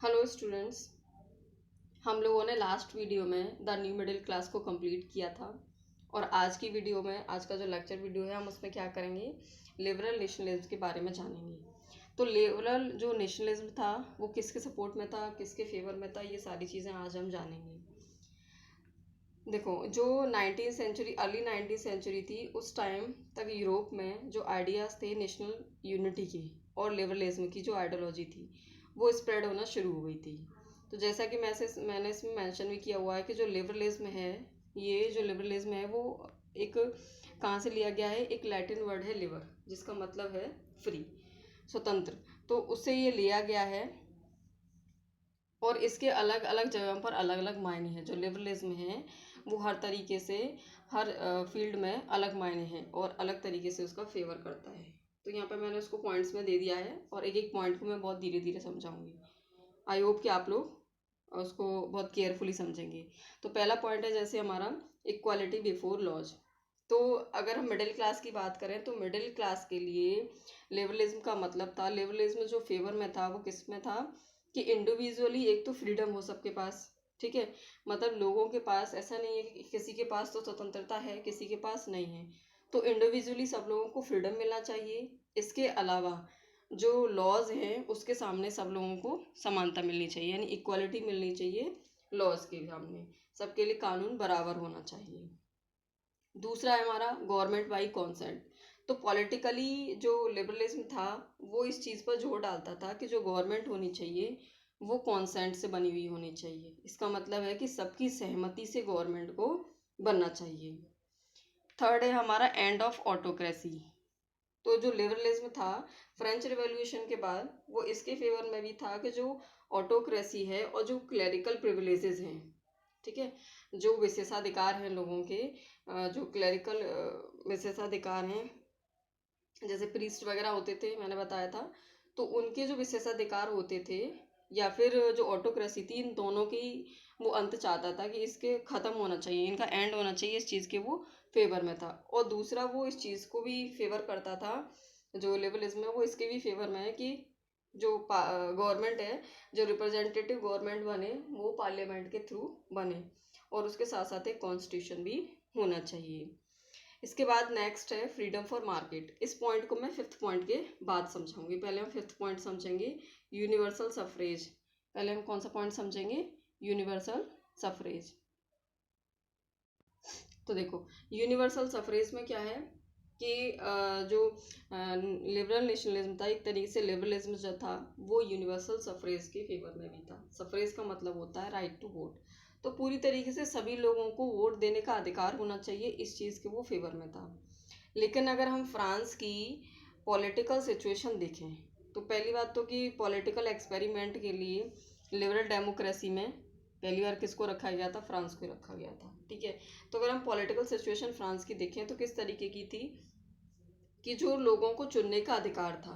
Hello students. हम लोगों ने लास्ट वीडियो में द न्यू मिडिल क्लास को कंप्लीट किया था और आज की वीडियो में आज का जो लेक्चर वीडियो है हम उसमें क्या करेंगे, लिबरल नेशनलिज्म के बारे में जानेंगे। तो लिबरल जो नेशनलिज्म था वो किसके सपोर्ट में था, किसके फेवर में था, ये सारी चीज़ें आज हम जानेंगे। देखो, जो 19th century early 19th century थी उस टाइम तक यूरोप में जो आइडियाज़ थे नेशनल यूनिटी की और लिबरलिज्म की जो आइडियोलॉजी थी वो स्प्रेड होना शुरू हो गई थी। तो जैसा कि मैंने इसमें मेंशन भी किया हुआ है कि जो लिबरलिज्म है, ये जो लिबरलिज्म है वो एक कहाँ से लिया गया है, एक लैटिन वर्ड है लिबर, जिसका मतलब है फ्री, स्वतंत्र। तो उससे ये लिया गया है और इसके अलग अलग जगहों पर अलग अलग मायने हैं। जो लिबरलिज्म है वो हर तरीके से हर फील्ड में अलग मायने हैं और अलग तरीके से उसका फेवर करता है। तो यहाँ पर मैंने उसको पॉइंट्स में दे दिया है और एक एक पॉइंट को मैं बहुत धीरे धीरे समझाऊंगी। आई होप कि आप लोग उसको बहुत केयरफुली समझेंगे। तो पहला पॉइंट है जैसे हमारा इक्वालिटी बिफोर लॉज। तो अगर हम मिडिल क्लास की बात करें तो मिडिल क्लास के लिए लिबरलिज्म का मतलब था, लिबरलिज्म जो फेवर में था वो किस में था कि इंडिविजुअली एक तो फ्रीडम हो सबके पास, ठीक है। मतलब लोगों के पास ऐसा नहीं है कि किसी के पास तो स्वतंत्रता है किसी के पास नहीं है, तो इंडिविजुअली सब लोगों को फ्रीडम मिलना चाहिए। इसके अलावा जो लॉज हैं उसके सामने सब लोगों को समानता मिलनी चाहिए, यानी इक्वालिटी मिलनी चाहिए। लॉज के सामने सबके लिए कानून बराबर होना चाहिए। दूसरा है हमारा गवर्नमेंट बाई कॉन्सेंट। तो पॉलिटिकली जो लिबरलिज्म था वो इस चीज़ पर जोर डालता था कि जो गवर्नमेंट होनी चाहिए वो कॉन्सेंट से बनी हुई होनी चाहिए। इसका मतलब है कि सबकी सहमति से गवर्नमेंट को बनना चाहिए। थर्ड है हमारा एंड ऑफ ऑटोक्रेसी। तो जो लिबरलिज्म था फ्रेंच रिवॉल्यूशन के बाद वो इसके फेवर में भी था कि जो ऑटोक्रेसी है और जो क्लरिकल प्रिविलेजेस हैं, ठीक है, जो विशेषाधिकार हैं लोगों के, जो क्लरिकल विशेषाधिकार हैं, जैसे प्रीस्ट वगैरह होते थे मैंने बताया था, तो उनके जो विशेषाधिकार होते थे या फिर जो ऑटोक्रेसी थी, इन दोनों की वो अंत चाहता था कि इसके ख़त्म होना चाहिए, इनका एंड होना चाहिए, इस चीज़ के वो फेवर में था। और दूसरा वो इस चीज़ को भी फेवर करता था, जो लिबरलिज्म है वो इसके भी फेवर में है कि जो गवर्नमेंट है, जो रिप्रेजेंटेटिव गवर्नमेंट बने वो पार्लियामेंट के थ्रू बने और उसके साथ साथ एक कॉन्स्टिट्यूशन भी होना चाहिए। इसके बाद नेक्स्ट है फ्रीडम फॉर मार्केट। इस पॉइंट को मैं फिफ्थ पॉइंट के बाद समझाऊंगी। पहले हम फिफ्थ पॉइंट समझेंगे यूनिवर्सल सफरेज। पहले हम कौन सा पॉइंट समझेंगे, यूनिवर्सल सफरेज। तो देखो, यूनिवर्सल सफरेज में क्या है कि जो लिबरल नेशनलिज्म था, एक तरीके से लिबरलिज्म जो था वो यूनिवर्सल सफरेज के फेवर में भी था। सफरेज का मतलब होता है राइट टू वोट। तो पूरी तरीके से सभी लोगों को वोट देने का अधिकार होना चाहिए, इस चीज़ के वो फेवर में था। लेकिन अगर हम फ्रांस की पॉलिटिकल सिचुएशन देखें तो पहली बात तो कि पॉलिटिकल एक्सपेरिमेंट के लिए लिबरल डेमोक्रेसी में पहली बार किसको रखा गया था, फ्रांस को रखा गया था, ठीक है। तो अगर हम पॉलिटिकल सिचुएशन फ्रांस की देखें तो किस तरीके की थी कि जो लोगों को चुनने का अधिकार था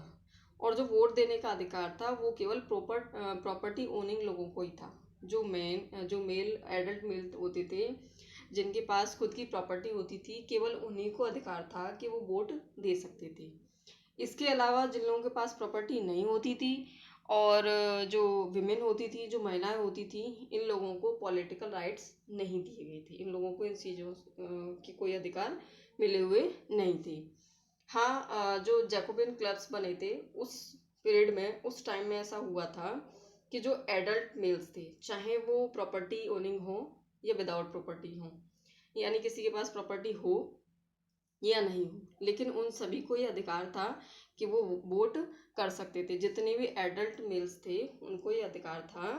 और जो वोट देने का अधिकार था वो केवल प्रॉपर्टी ओनिंग लोगों को ही था। जो मेल एडल्ट मेल होते थे जिनके पास खुद की प्रॉपर्टी होती थी, केवल उन्हीं को अधिकार था कि वो वोट दे सकते थे। इसके अलावा जिन लोगों के पास प्रॉपर्टी नहीं होती थी और जो विमेन होती थी, जो महिलाएं होती थी, इन लोगों को पॉलिटिकल राइट्स नहीं दिए गए थे। इन लोगों को इन चीज़ों की कोई अधिकार मिले हुए नहीं थे। हाँ, जो जैकोबिन क्लब्स बने थे उस पीरियड में, उस टाइम में ऐसा हुआ था कि जो एडल्ट मेल्स थे, चाहे वो प्रॉपर्टी ओनिंग हो या विदाउट प्रॉपर्टी हो, यानी किसी के पास प्रॉपर्टी हो या नहीं हो, लेकिन उन सभी को ये अधिकार था कि वो वोट कर सकते थे। जितने भी एडल्ट मेल्स थे उनको ये अधिकार था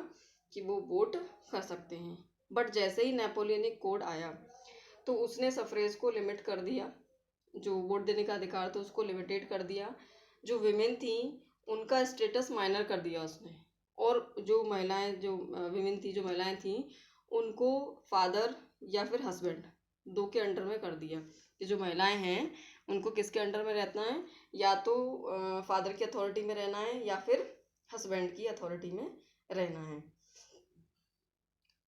कि वो वोट कर सकते हैं। बट जैसे ही नेपोलियनिक कोड आया तो उसने सफरेज को लिमिट कर दिया, जो वोट देने का अधिकार था उसको लिमिटेड कर दिया। जो विमेन थी उनका स्टेटस माइनर कर दिया उसने, और जो महिलाएं, जो विमेन थी, जो महिलाएं थी, उनको फादर या फिर हस्बैंड दो के अंडर में कर दिया कि जो महिलाएं हैं उनको किसके अंडर में रहना है, या तो फादर की अथॉरिटी में रहना है या फिर हस्बैंड की अथॉरिटी में रहना है।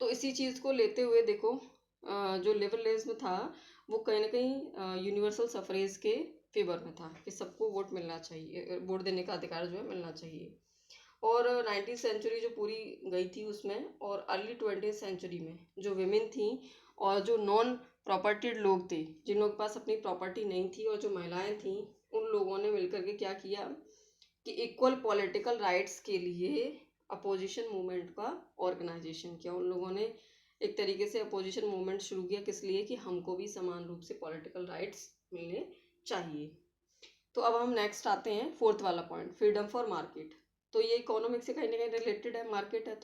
तो इसी चीज़ को लेते हुए देखो, जो लिबरलिज्म था वो कहीं ना कहीं यूनिवर्सल सफरेज के फेवर में था कि सबको वोट मिलना चाहिए, वोट देने का अधिकार जो है मिलना चाहिए। और 19th सेंचुरी जो पूरी गई थी उसमें, और अर्ली 20th सेंचुरी में जो विमेन थी और जो नॉन प्रॉपर्टीड लोग थे, जिन लोगों के पास अपनी प्रॉपर्टी नहीं थी, और जो महिलाएं थी, उन लोगों ने मिलकर के क्या किया कि इक्वल पॉलिटिकल राइट्स के लिए अपोजिशन मूवमेंट का ऑर्गेनाइजेशन किया। उन लोगों ने एक तरीके से अपोजिशन मूवमेंट शुरू किया, किस लिए कि हमको भी समान रूप से पॉलिटिकल राइट्स मिलने चाहिए। तो अब हम नेक्स्ट आते हैं फोर्थ वाला पॉइंट, फ्रीडम फॉर मार्केट। तो ये इकोनॉमिक से कहीं ना कहीं रिलेटेड है, मार्केट है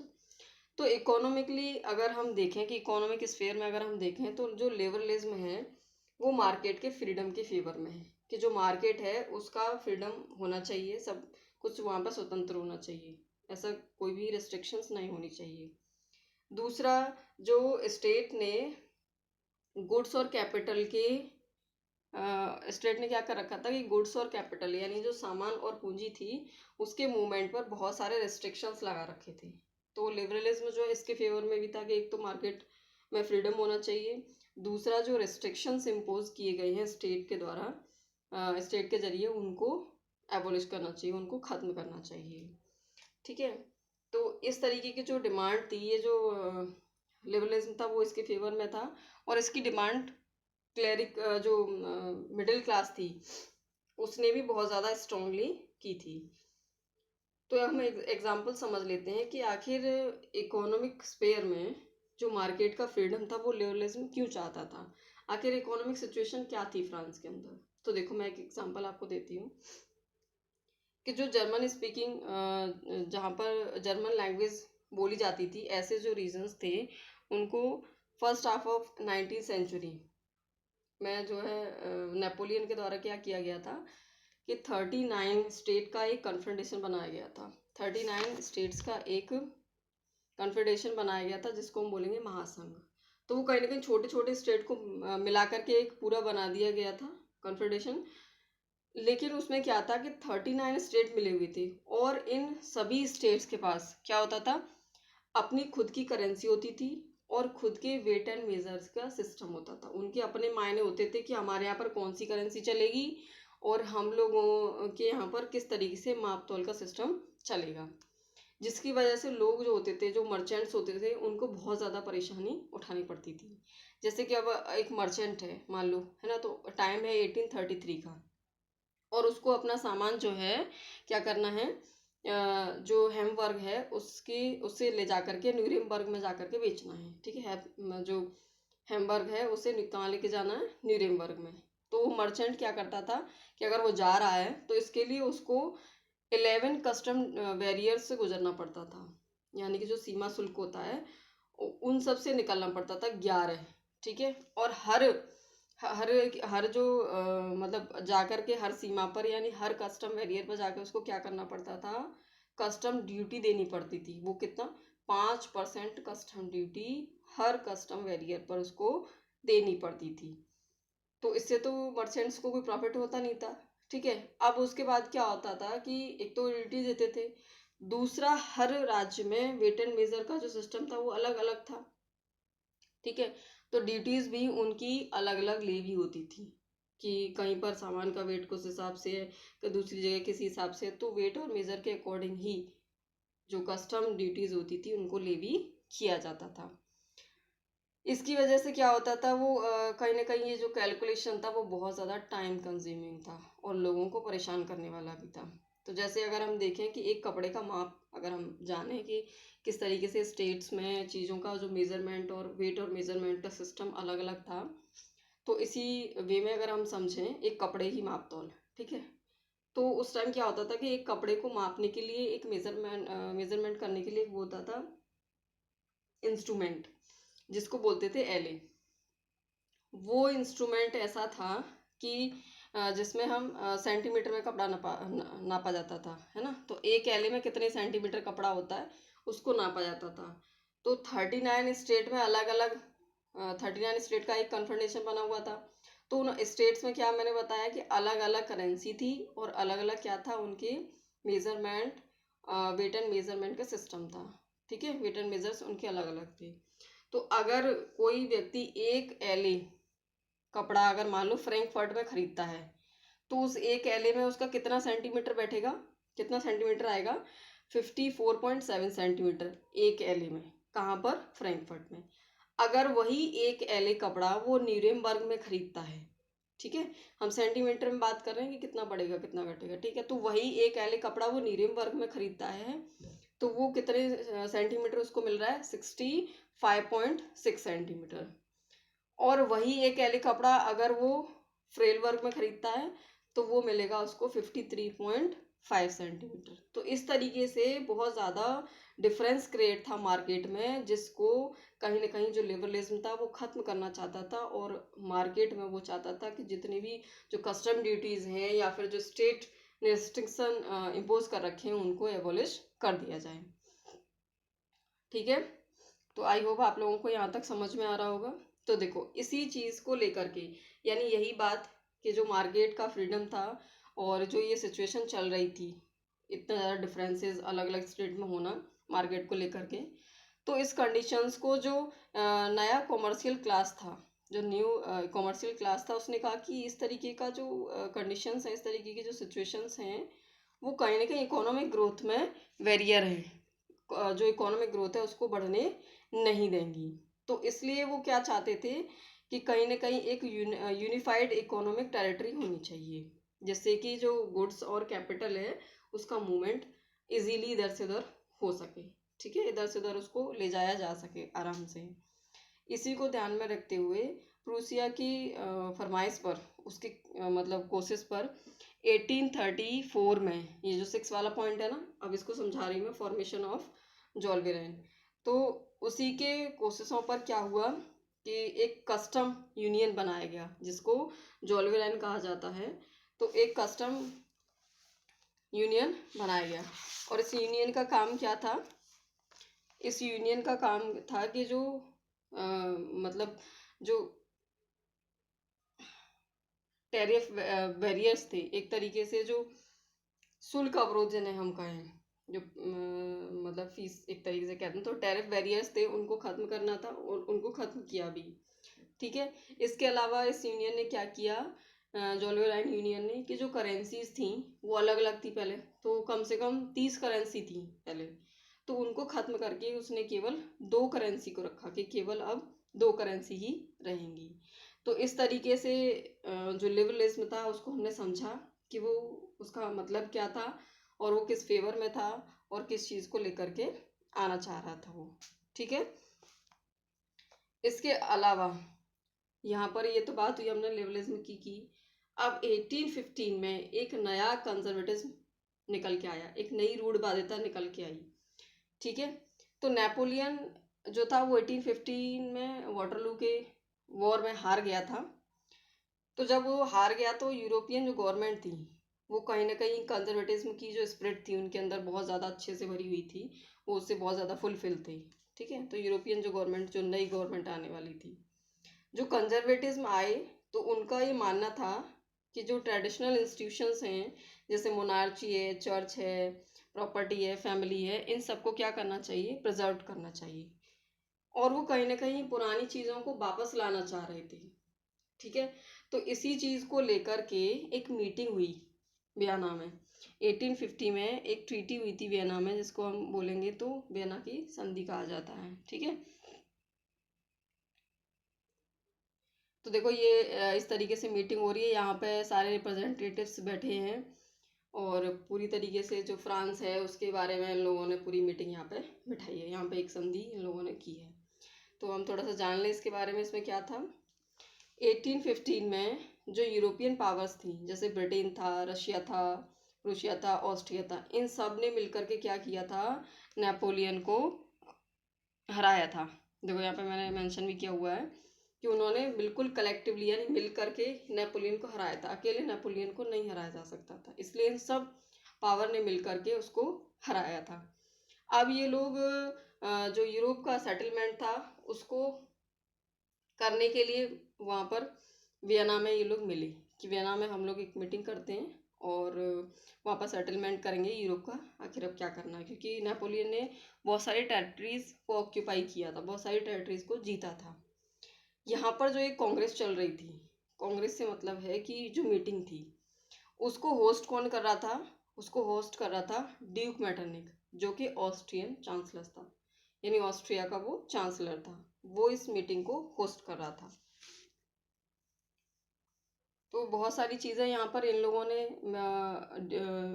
तो इकोनॉमिकली अगर हम देखें कि इकोनॉमिक स्फेयर में अगर हम देखें तो जो लिबरलिज्म है वो मार्केट के फ्रीडम के फेवर में है, कि जो मार्केट है उसका फ्रीडम होना चाहिए, सब कुछ वहाँ पर स्वतंत्र होना चाहिए, ऐसा कोई भी रिस्ट्रिक्शंस नहीं होनी चाहिए। दूसरा, जो स्टेट ने गुड्स और कैपिटल के स्टेट ने क्या कर रखा था कि गुड्स और कैपिटल यानी जो सामान और पूंजी थी उसके मूवमेंट पर बहुत सारे रेस्ट्रिक्शंस लगा रखे थे। तो लिबरलिज्म जो है इसके फेवर में भी था कि एक तो मार्केट में फ्रीडम होना चाहिए, दूसरा जो रेस्ट्रिक्शंस इम्पोज किए गए हैं स्टेट के द्वारा, स्टेट के जरिए उनको एबोलिश करना चाहिए, उनको ख़त्म करना चाहिए। ठीक है, तो इस तरीके की जो डिमांड थी, ये जो लिबरलिज्म था वो इसके फेवर में था, और इसकी डिमांड क्लेरिक जो मिडिल क्लास थी उसने भी बहुत ज़्यादा स्ट्रांगली की थी। तो हम एक एग्जांपल समझ लेते हैं कि आखिर इकोनॉमिक स्पेयर में जो मार्केट का फ्रीडम था वो लिबरलिज्म क्यों चाहता था, आखिर इकोनॉमिक सिचुएशन क्या थी फ्रांस के अंदर। तो देखो मैं एक एग्जांपल आपको देती हूँ कि जो जर्मन स्पीकिंग, जहाँ पर जर्मन लैंग्वेज बोली जाती थी, ऐसे जो रीजन्स थे उनको first half of 19th century में जो है नेपोलियन के द्वारा क्या किया गया था कि 39 स्टेट का एक कन्फेडरेशन बनाया गया था। 39 स्टेट्स का एक कन्फेडरेशन बनाया गया था जिसको हम बोलेंगे महासंघ। तो वो कहीं ना कहीं छोटे छोटे स्टेट को मिला करके एक पूरा बना दिया गया था कन्फेडरेशन। लेकिन उसमें क्या था कि 39 स्टेट मिले हुए थे, और इन सभी स्टेट्स के पास क्या होता था, अपनी खुद की करेंसी होती थी और खुद के वेट एंड मेजर्स का सिस्टम होता था। उनके अपने मायने होते थे कि हमारे यहाँ पर कौन सी करेंसी चलेगी और हम लोगों के यहाँ पर किस तरीके से माप तोल का सिस्टम चलेगा, जिसकी वजह से लोग जो होते थे, जो मर्चेंट्स होते थे, उनको बहुत ज़्यादा परेशानी उठानी पड़ती थी। जैसे कि अब एक मर्चेंट है मान लो, है ना, तो टाइम है 1833 का, और उसको अपना सामान जो है क्या करना है, जो हैम्बर्ग है उससे ले जा करके न्यूरेमबर्ग में जा करके बेचना है। ठीक है, जो हैम्बर्ग है उसे कहाँ लेके जाना है, न्यूरेमबर्ग में। तो मर्चेंट क्या करता था कि अगर वो जा रहा है तो इसके लिए उसको 11 कस्टम बैरियर से गुजरना पड़ता था, यानी कि जो सीमा शुल्क होता है उन सब से निकलना पड़ता था 11। ठीक है, और हर हर हर जो मतलब जाकर के हर सीमा पर यानी हर कस्टम बैरियर पर जाकर उसको क्या करना पड़ता था, कस्टम ड्यूटी देनी पड़ती थी। वो कितना, 5% कस्टम ड्यूटी हर कस्टम बैरियर पर उसको देनी पड़ती थी। तो इससे तो मर्चेंट्स को कोई प्रॉफिट होता नहीं था। ठीक है, अब उसके बाद क्या होता था कि एक तो ड्यूटी देते थे, दूसरा हर राज्य में वेट एंड मेजर का जो सिस्टम था वो अलग अलग था। ठीक है, तो ड्यूटीज भी उनकी अलग अलग लेवी होती थी, कि कहीं पर सामान का वेट कुछ हिसाब से है, कि दूसरी जगह किसी हिसाब से। तो वेट और मेजर के अकॉर्डिंग ही जो कस्टम ड्यूटीज होती थी उनको लेवी किया जाता था। इसकी वजह से क्या होता था, वो कहीं ना कहीं ये जो कैलकुलेशन था वो बहुत ज़्यादा टाइम कंज्यूमिंग था और लोगों को परेशान करने वाला भी था। तो जैसे अगर हम देखें कि एक कपड़े का माप अगर हम जानें कि किस तरीके से स्टेट्स में चीज़ों का जो मेज़रमेंट और वेट और मेज़रमेंट का सिस्टम अलग अलग था, तो इसी वे में अगर हम समझें एक कपड़े की माप तौल। ठीक है, तो उस टाइम क्या होता था कि एक कपड़े को मापने के लिए एक मेज़रमेंट करने के लिए वो होता था इंस्ट्रूमेंट, जिसको बोलते थे एले। वो इंस्ट्रूमेंट ऐसा था कि जिसमें हम सेंटीमीटर में कपड़ा नापा जाता था, है ना। तो एक एले में कितने सेंटीमीटर कपड़ा होता है उसको नापा जाता था। तो 39 स्टेट में अलग अलग 39 स्टेट का एक कन्फेडरेशन बना हुआ था। तो उन स्टेट्स में क्या मैंने बताया कि अलग अलग करेंसी थी और अलग अलग क्या था उनके मेजरमेंट, वेट एंड मेजरमेंट का सिस्टम था। ठीक है, वेट एंड मेजर्स उनके अलग अलग थे। तो अगर कोई व्यक्ति एक एले कपड़ा अगर मान लो फ्रैंकफर्ट में खरीदता है, तो उस एक एले में उसका कितना सेंटीमीटर बैठेगा, कितना सेंटीमीटर आएगा, 54.7 सेंटीमीटर एक एले में। कहाँ पर? फ्रैंकफर्ट में। अगर वही एक एले कपड़ा वो न्यूरेमबर्ग में खरीदता है, ठीक है, हम सेंटीमीटर में बात कर रहे हैं कि कितना बढ़ेगा कितना घटेगा, ठीक है, तो वही एक एले कपड़ा वो न्यूरेमबर्ग में खरीदता है तो वो कितने सेंटीमीटर उसको मिल रहा है? 65.6 सेंटीमीटर। और वही एक एले कपड़ा अगर वो फ्रेलबर्ग में खरीदता है तो वो मिलेगा उसको 53.5 सेंटीमीटर। तो इस तरीके से बहुत ज़्यादा डिफरेंस क्रिएट था मार्केट में, जिसको कहीं ना कहीं जो लिबरलिज्म था वो ख़त्म करना चाहता था, और मार्केट में वो चाहता था कि जितनी भी जो कस्टम ड्यूटीज़ हैं या फिर जो स्टेट ने रिस्ट्रिक्शन इम्पोज कर रखे हैं उनको एबॉलिश कर दिया जाए। ठीक है, तो आई होप आप लोगों को यहाँ तक समझ में आ रहा होगा। तो देखो इसी चीज़ को लेकर के, यानी यही बात कि जो मार्केट का फ्रीडम था और जो ये सिचुएशन चल रही थी, इतना ज़्यादा डिफरेंसेस अलग अलग स्टेट में होना मार्केट को लेकर के, तो इस कंडीशंस को जो नया कॉमर्शियल क्लास था, जो न्यू कॉमर्शियल क्लास था, उसने कहा कि इस तरीके का जो कंडीशंस हैं, इस तरीके की जो सिचुएशंस हैं, वो कहीं ना कहीं इकोनॉमिक ग्रोथ में बैरियर है, जो इकोनॉमिक ग्रोथ है उसको बढ़ने नहीं देंगी। तो इसलिए वो क्या चाहते थे कि कहीं ना कहीं एक यूनिफाइड इकोनॉमिक टेरिटरी होनी चाहिए, जिससे कि जो गुड्स और कैपिटल है उसका मूवमेंट इजीली इधर से उधर हो सके, ठीक है, इधर से उधर उसको ले जाया जा सके आराम से। इसी को ध्यान में रखते हुए प्रूसिया की फरमाइश पर, उसकी मतलब कोशिश पर 1834 में, ये जो 6 वाला पॉइंट है ना, अब इसको समझा रही मैं, फॉर्मेशन ऑफ जोल्वेरेन। तो उसी के कोशिशों पर क्या हुआ कि एक कस्टम यूनियन बनाया गया जिसको जोल्वेरेन कहा जाता है। तो एक कस्टम यूनियन बनाया गया, और इस यूनियन का काम क्या था? इस यूनियन का काम था कि जो मतलब जो टैरिफ बैरियर्स थे, एक तरीके से जो शुल्क अवरोध जिन्हें हम कहें, जो मतलब फीस एक तरीके से कहते हैं, तो टैरिफ बैरियर्स थे उनको ख़त्म करना था, और उनको ख़त्म किया भी, ठीक है। इसके अलावा इस यूनियन ने क्या किया, जोल्वेराइन यूनियन ने, कि जो करेंसीज थी वो अलग अलग थी पहले, तो कम से कम 30 करेंसी थी पहले, तो उनको ख़त्म करके उसने केवल 2 करेंसी को रखा, कि केवल अब 2 करेंसी ही रहेंगी। तो इस तरीके से जो लिबरलिज्म था उसको हमने समझा कि वो उसका मतलब क्या था, और वो किस फेवर में था, और किस चीज़ को लेकर के आना चाह रहा था वो, ठीक है। इसके अलावा यहाँ पर ये तो बात हुई हमने लिबरलिज्म की। अब 1815 में एक नया कंजर्वेटिज्म निकल के आया, एक नई रूढ़वादिता निकल के आई, ठीक है। तो नेपोलियन जो था वो 1815 में वाटरलू के वॉर में हार गया था। तो जब वो हार गया तो यूरोपियन जो गवर्नमेंट थी वो कहीं ना कहीं कंजर्वेटिज्म की जो स्पिरिट थी उनके अंदर बहुत ज़्यादा अच्छे से भरी हुई थी, वो उससे बहुत ज़्यादा फुलफिल थी, ठीक है। तो यूरोपियन जो गवर्नमेंट, जो नई गवर्नमेंट आने वाली थी, जो कंजर्वेटिज्म आए, तो उनका ये मानना था कि जो ट्रेडिशनल इंस्टीट्यूशंस हैं, जैसे मोनार्ची है, चर्च है, प्रॉपर्टी है, फैमिली है, इन सबको क्या करना चाहिए? प्रिजर्व करना चाहिए। और वो कहीं ना कहीं पुरानी चीज़ों को वापस लाना चाह रहे थे, ठीक है। तो इसी चीज़ को लेकर के एक मीटिंग हुई वियना में 1850 में, एक ट्रीटी हुई थी वियना में, जिसको हम बोलेंगे तो वियना की संधि कहा जाता है, ठीक है। तो देखो ये इस तरीके से मीटिंग हो रही है, यहाँ पे सारे रिप्रेजेंटेटिव्स बैठे हैं, और पूरी तरीके से जो फ्रांस है उसके बारे में इन लोगों ने पूरी मीटिंग यहाँ पे बिठाई है, यहाँ पे एक संधि इन लोगों ने की है। तो हम थोड़ा सा जान लें इसके बारे में, इसमें क्या था। 1815 में जो यूरोपियन पावर्स थी, जैसे ब्रिटेन था, रशिया था, रूसिया था, ऑस्ट्रिया था, इन सब ने मिलकर के क्या किया था? नेपोलियन को हराया था। देखो यहाँ पे मैंने मेंशन भी किया हुआ है कि उन्होंने बिल्कुल कलेक्टिवली यानी मिल करके नेपोलियन को हराया था, अकेले नेपोलियन को नहीं हराया जा सकता था, इसलिए इन सब पावर ने मिल करके उसको हराया था। अब ये लोग जो यूरोप का सेटलमेंट था उसको करने के लिए वहाँ पर वियना में ये लोग मिले, कि वियना में हम लोग एक मीटिंग करते हैं और वहाँ पर सेटलमेंट करेंगे यूरोप का आखिर अब क्या करना है, क्योंकि नेपोलियन ने बहुत सारी टेरिटरीज को ऑक्यूपाई किया था, बहुत सारी टेरिटरीज को जीता था। यहाँ पर जो एक कांग्रेस चल रही थी, कांग्रेस से मतलब है कि जो मीटिंग थी उसको होस्ट कौन कर रहा था? उसको होस्ट कर रहा था ड्यूक मैटरनिक, जो कि ऑस्ट्रियन चांसलर था, यानी ऑस्ट्रिया का वो चांसलर था, वो इस मीटिंग को होस्ट कर रहा था। तो बहुत सारी चीज़ें यहाँ पर इन लोगों ने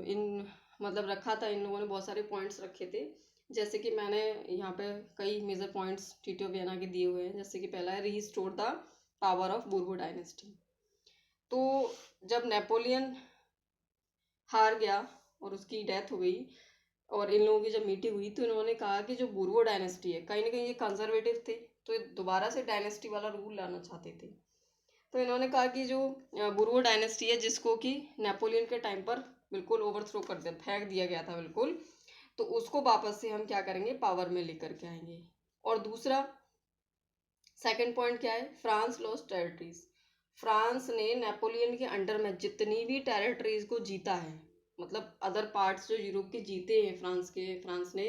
इन मतलब रखा था, इन लोगों ने बहुत सारे पॉइंट्स रखे थे। जैसे कि मैंने यहाँ पे कई मेजर पॉइंट्स टीटो वियना के दिए हुए हैं। जैसे कि पहला है restore the power of Bourbon dynasty. तो जब नेपोलियन हार गया और उसकी डेथ हो गई और इन लोगों की जब मीटिंग हुई, तो इन्होंने कहा कि जो बूर्बो डायनेस्टी है, कहीं ना कहीं ये कंजर्वेटिव थे, तो ये दोबारा से डायनेस्टी वाला रूल लाना चाहते थे। तो इन्होंने कहा कि जो बूर्बो डायनेस्टी है, जिसको कि नेपोलियन के टाइम पर बिल्कुल ओवरथ्रो कर दिया, फेंक दिया गया था बिल्कुल, तो उसको वापस से हम क्या करेंगे, पावर में लेकर के आएंगे। और दूसरा सेकंड पॉइंट क्या है, फ्रांस लॉस्ट टेरिटरीज। फ्रांस ने नेपोलियन के अंडर में जितनी भी टेरिटरीज को जीता है, मतलब अदर पार्ट्स जो यूरोप के जीते हैं फ्रांस ने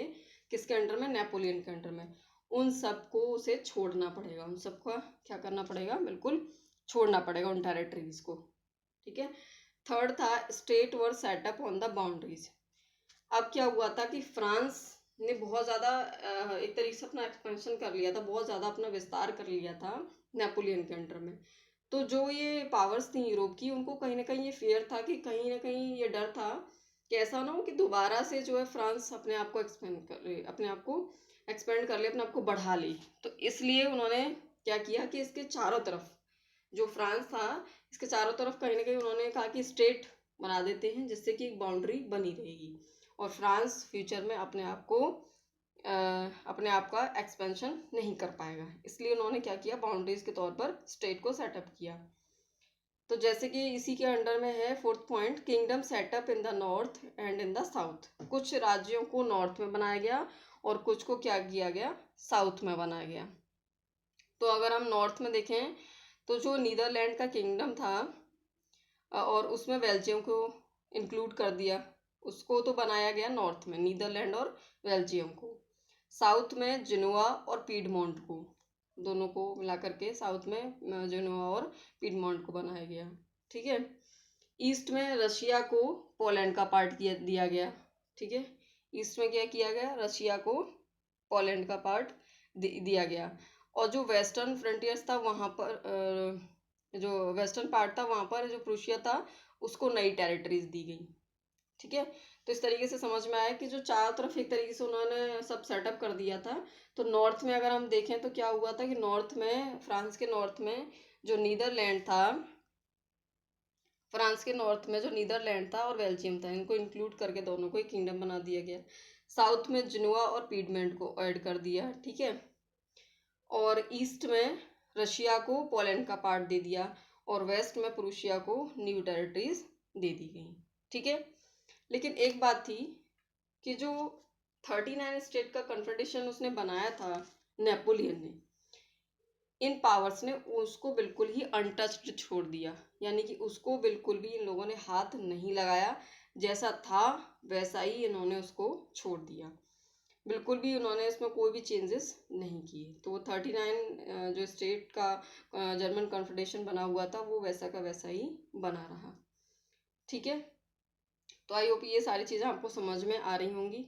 किसके अंडर में, नेपोलियन के अंडर में, उन सबको उसे छोड़ना पड़ेगा, उन सबका क्या करना पड़ेगा, बिल्कुल छोड़ना पड़ेगा उन टेरिटरीज को। ठीक है। थर्ड था state were set up on the boundaries. अब क्या हुआ था कि फ्रांस ने बहुत ज़्यादा एक तरीके से अपना एक्सपेंशन कर लिया था, बहुत ज़्यादा अपना विस्तार कर लिया था नेपोलियन के अंडर में। तो जो ये पावर्स थी यूरोप की, उनको कहीं ना कहीं ये फियर था कि कहीं ना कहीं ये डर था कि ऐसा ना हो कि दोबारा से जो है फ्रांस अपने आप को एक्सपेंड कर ले, अपने आप को एक्सपेंड कर ले, अपने आप को बढ़ा ले। तो इसलिए उन्होंने क्या किया कि इसके चारों तरफ जो फ्रांस था, इसके चारों तरफ कहीं ना कहीं उन्होंने कहा कि स्टेट बना देते हैं, जिससे कि एक बाउंड्री बनी रहेगी और फ्रांस फ्यूचर में अपने आप का एक्सपेंशन नहीं कर पाएगा। इसलिए उन्होंने क्या किया, बाउंड्रीज के तौर पर स्टेट को सेटअप किया। तो जैसे कि इसी के अंडर में है fourth point, kingdom setup in the north and in the south. कुछ राज्यों को नॉर्थ में बनाया गया और कुछ को क्या किया गया, साउथ में बनाया गया। तो अगर हम नॉर्थ में देखें तो जो नीदरलैंड का किंगडम था और उसमें बेल्जियम को इंक्लूड कर दिया, उसको तो बनाया गया नॉर्थ में, नीदरलैंड और बेल्जियम को। साउथ में जिनोवा और पीडमोंट को, दोनों को मिला करके साउथ में जिनोवा और पीडमोंट को बनाया गया। ठीक है। ईस्ट में रशिया को पोलैंड का पार्ट दिया गया। ठीक है। ईस्ट में क्या किया गया, रशिया को पोलैंड का पार्ट दिया गया। और जो वेस्टर्न फ्रंटियर्स था वहाँ पर जो वेस्टर्न पार्ट था वहाँ पर जो प्रूशिया था, उसको नई टेरिटरीज दी गई। ठीक है। तो इस तरीके से समझ में आया कि जो चारों तरफ एक तरीके से उन्होंने सब सेटअप कर दिया था। तो नॉर्थ में अगर हम देखें तो क्या हुआ था कि नॉर्थ में, फ्रांस के नॉर्थ में जो नीदरलैंड था, फ्रांस के नॉर्थ में जो नीदरलैंड था और बेल्जियम था, इनको इंक्लूड करके दोनों को एक किंगडम बना दिया गया। साउथ में जिनोवा और पीडमेंट को ऐड कर दिया। ठीक है। और ईस्ट में रशिया को पोलैंड का पार्ट दे दिया और वेस्ट में प्रूशिया को न्यू टेरिटरीज दे दी गई। ठीक है। लेकिन एक बात थी कि जो 39 स्टेट का कन्फेडरेशन उसने बनाया था नेपोलियन ने, इन पावर्स ने उसको बिल्कुल ही अनटच्ड छोड़ दिया, यानी कि उसको बिल्कुल भी इन लोगों ने हाथ नहीं लगाया, जैसा था वैसा ही इन्होंने उसको छोड़ दिया, बिल्कुल भी उन्होंने इसमें कोई भी चेंजेस नहीं किए। तो वो 39 जो स्टेट का जर्मन कॉन्फेडरेशन बना हुआ था, वो वैसा का वैसा ही बना रहा। ठीक है। तो आई होप ये सारी चीज़ें आपको समझ में आ रही होंगी।